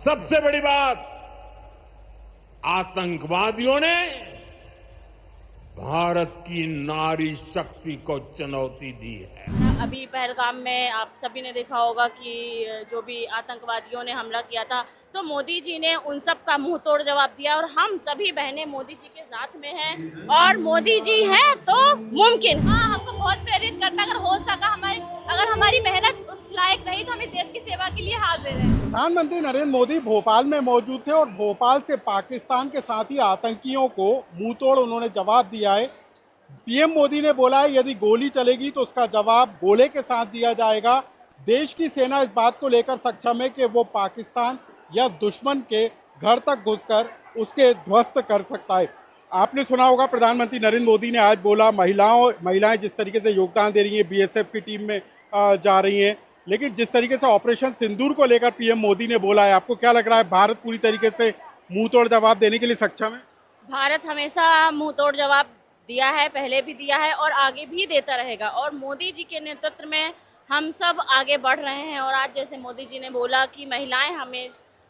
सबसे बड़ी बात, आतंकवादियों ने भारत की नारी शक्ति को चुनौती दी है। अभी पहलगाम में आप सभी ने देखा होगा कि जो भी आतंकवादियों ने हमला किया था, तो मोदी जी ने उन सब का मुंह तोड़ जवाब दिया और हम सभी बहनें मोदी जी के साथ में हैं और मोदी जी हैं तो मुमकिन। हाँ, हमको बहुत प्रेरित करता, अगर हो सका अगर हमारी मेहनत उस लायक रही तो हमें देश की सेवा के लिए हाजिर है। प्रधानमंत्री नरेंद्र मोदी भोपाल में मौजूद थे और भोपाल से पाकिस्तान के साथ ही आतंकियों को मुंहतोड़ उन्होंने जवाब दिया है। पीएम मोदी ने बोला है यदि गोली चलेगी तो उसका जवाब गोले के साथ दिया जाएगा। देश की सेना इस बात को लेकर सक्षम है कि वो पाकिस्तान या दुश्मन के घर तक घुसकर उसके ध्वस्त कर सकता है। आपने सुना होगा प्रधानमंत्री नरेंद्र मोदी ने आज बोला महिलाएं जिस तरीके से योगदान दे रही हैं, बीएसएफ की टीम में जा रही हैं, लेकिन जिस तरीके से ऑपरेशन सिंदूर को लेकर पीएम मोदी ने बोला है, आपको क्या लग रहा है भारत पूरी तरीके से मुंह तोड़ जवाब देने के लिए सक्षम है? भारत हमेशा मुंह तोड़ जवाब दिया है, पहले भी दिया है और आगे भी देता रहेगा और मोदी जी के नेतृत्व में हम सब आगे बढ़ रहे हैं। और आज जैसे मोदी जी ने बोला कि महिलाएं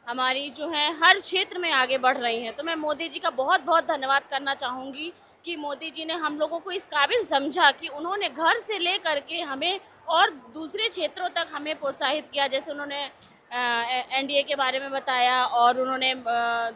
हमारी जो है हर क्षेत्र में आगे बढ़ रही हैं, तो मैं मोदी जी का बहुत बहुत धन्यवाद करना चाहूँगी कि मोदी जी ने हम लोगों को इस काबिल समझा कि उन्होंने घर से ले करके हमें और दूसरे क्षेत्रों तक हमें प्रोत्साहित किया। जैसे उन्होंने एनडीए के बारे में बताया और उन्होंने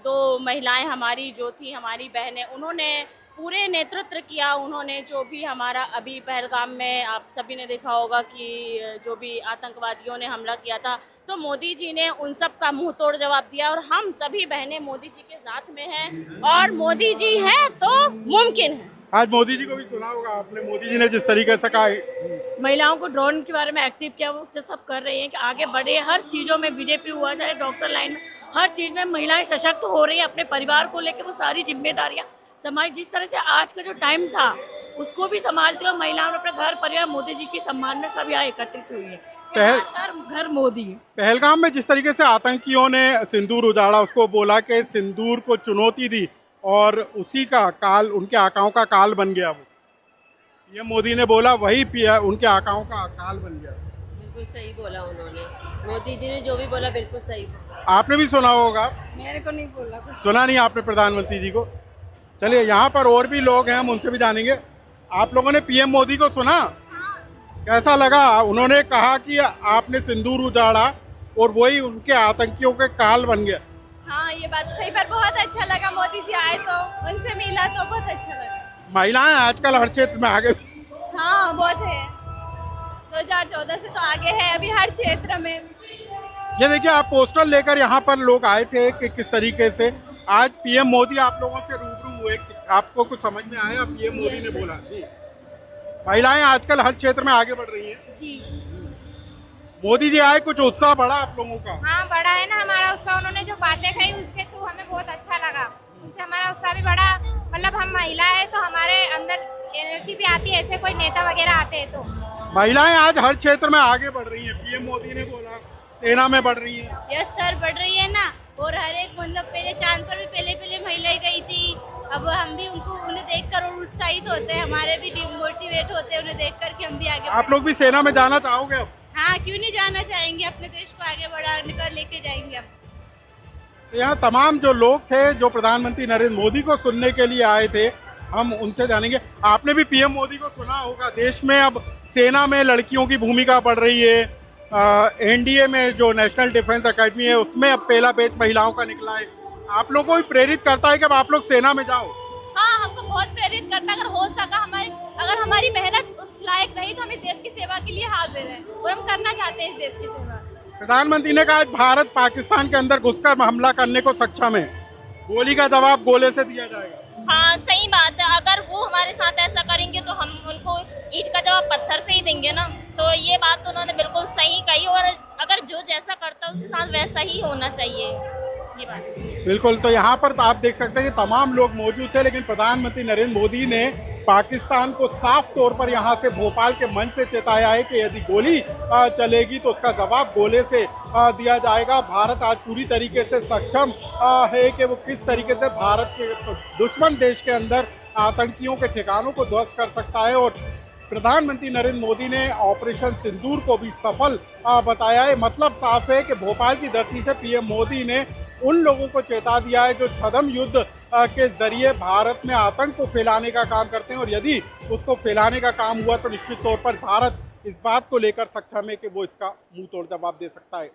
2 महिलाएं हमारी जो थी, हमारी बहनें, उन्होंने पूरे नेतृत्व किया। उन्होंने जो भी हमारा अभी पहलगाम में आप सभी ने देखा होगा कि जो भी आतंकवादियों ने हमला किया था, तो मोदी जी ने उन सब का मुंह तोड़ जवाब दिया और हम सभी बहनें मोदी जी के साथ में हैं और मोदी जी हैं तो मुमकिन है। आज मोदी जी को भी सुना होगा आपने, मोदी जी ने जिस तरीके से कहा महिलाओं को ड्रोन के बारे में एक्टिव किया, वो सब कर रही हैं कि आगे बढ़े। हर चीज़ों में बीजेपी हुआ चाहे डॉक्टर लाइन में, हर चीज़ में महिलाएं सशक्त हो रही हैं। अपने परिवार को लेकर वो सारी जिम्मेदारियां समाज, जिस तरह से आज का जो टाइम था उसको भी संभालते हुए महिलाओं ने अपने घर परिवार मोदी जी के सम्मान में सब यहाँ एकत्रित हुई है। घर मोदी। पहलगाम में जिस तरीके से आतंकियों ने सिंदूर उजाड़ा, उसको बोला कि सिंदूर को चुनौती दी और उसी का काल उनके आकाओं का काल बन गया। वो ये मोदी ने बोला, वही उनके आकाओं का काल बन गया। बिल्कुल सही बोला उन्होंने, मोदी जी ने जो भी बोला बिल्कुल सही बोला। आपने भी सुना होगा? मेरे को नहीं बोला कुछ। सुना नहीं आपने प्रधानमंत्री जी को? चलिए, यहाँ पर और भी लोग हैं, हम उनसे भी जानेंगे। आप लोगों ने पीएम मोदी को सुना, कैसा लगा? उन्होंने कहा कि आपने सिंदूर उजाड़ा और वही उनके आतंकियों के काल बन गया। हाँ, ये बात सही, पर बहुत अच्छा लगा मोदी जी आए तो उनसे मिला तो बहुत अच्छा लगा। महिलाएं आजकल हर क्षेत्र में आगे। हाँ, बहुत है, 2014 से तो आगे है अभी हर क्षेत्र में। ये देखिए, आप पोस्टर लेकर यहाँ पर लोग आए थे कि किस तरीके से आज पीएम मोदी आप लोगों से रूबरू हुए, आपको कुछ समझ में आया? पीएम मोदी ने बोला महिलाएं आजकल हर क्षेत्र में आगे बढ़ रही हैं। जी, मोदी जी आए, कुछ उत्साह बढ़ा आप लोगों का? हाँ बढ़ा है ना हमारा उत्साह। उन्होंने जो बातें कही उसके थ्रू हमें बहुत अच्छा लगा, उससे हमारा उत्साह भी बढ़ा। मतलब हम महिला है तो हमारे अंदर एनर्जी भी आती है, ऐसे कोई नेता वगैरह आते हैं तो। महिलाएं आज हर क्षेत्र में आगे बढ़ रही हैं, पीएम मोदी ने बोला, सेना में बढ़ रही हैं। यस सर, बढ़ रही है ना। और हर एक मतलब पहले चांद पर भी पहले महिलाएं गई थी, अब हम भी उन्हें देखकर और उत्साहित होते हैं, हमारे भी डिमोटिवेट होते हैं उन्हें देखकर कि हम भी आगे। आप लोग भी सेना में जाना चाहोगे अब? हाँ, क्यों नहीं जाना चाहेंगे, अपने देश को आगे बढ़ा कर लेके जाएंगे हम। तो यहाँ तमाम जो लोग थे जो प्रधानमंत्री नरेंद्र मोदी को सुनने के लिए आए थे, हम उनसे जानेंगे। आपने भी पीएम मोदी को सुना होगा, देश में अब सेना में लड़कियों की भूमिका बढ़ रही है। एनडीए में जो नेशनल डिफेंस एकेडमी है उसमें अब पहला बैच महिलाओं का निकला है। आप लोगों को भी प्रेरित करता है कि अब आप लोग सेना में जाओ? हाँ, हमको बहुत प्रेरित करता है, अगर हो सका अगर हमारी मेहनत उस लायक रही तो हमें देश की सेवा के लिए हाजिर है और हम करना चाहते हैं इस देश की सेवा। प्रधानमंत्री ने कहा भारत पाकिस्तान के अंदर घुसकर हमला करने को सक्षम है, गोली का जवाब गोले से दिया जाएगा। हाँ, सही बात है। अगर वो हमारे साथ ऐसा करेंगे तो हम उनको ईंट का जवाब पत्थर से ही देंगे ना। तो ये बात तो उन्होंने बिल्कुल सही कही और अगर जो जैसा करता है उसके साथ वैसा ही होना चाहिए, ये बात। बिल्कुल, तो यहाँ पर आप देख सकते हैं कि तमाम लोग मौजूद थे, लेकिन प्रधानमंत्री नरेंद्र मोदी ने पाकिस्तान को साफ तौर पर यहाँ से भोपाल के मंच से चेताया है कि यदि गोली चलेगी तो उसका जवाब गोले से दिया जाएगा। भारत आज पूरी तरीके से सक्षम है कि वो किस तरीके से भारत के दुश्मन देश के अंदर आतंकियों के ठिकानों को ध्वस्त कर सकता है और प्रधानमंत्री नरेंद्र मोदी ने ऑपरेशन सिंदूर को भी सफल बताया है। मतलब साफ है कि भोपाल की धरती से पीएम मोदी ने उन लोगों को चेता दिया है जो छद्म युद्ध के जरिए भारत में आतंक को फैलाने का काम करते हैं, और यदि उसको फैलाने का काम हुआ तो निश्चित तौर पर भारत इस बात को लेकर सक्षम है कि वो इसका मुंह तोड़ जवाब दे सकता है।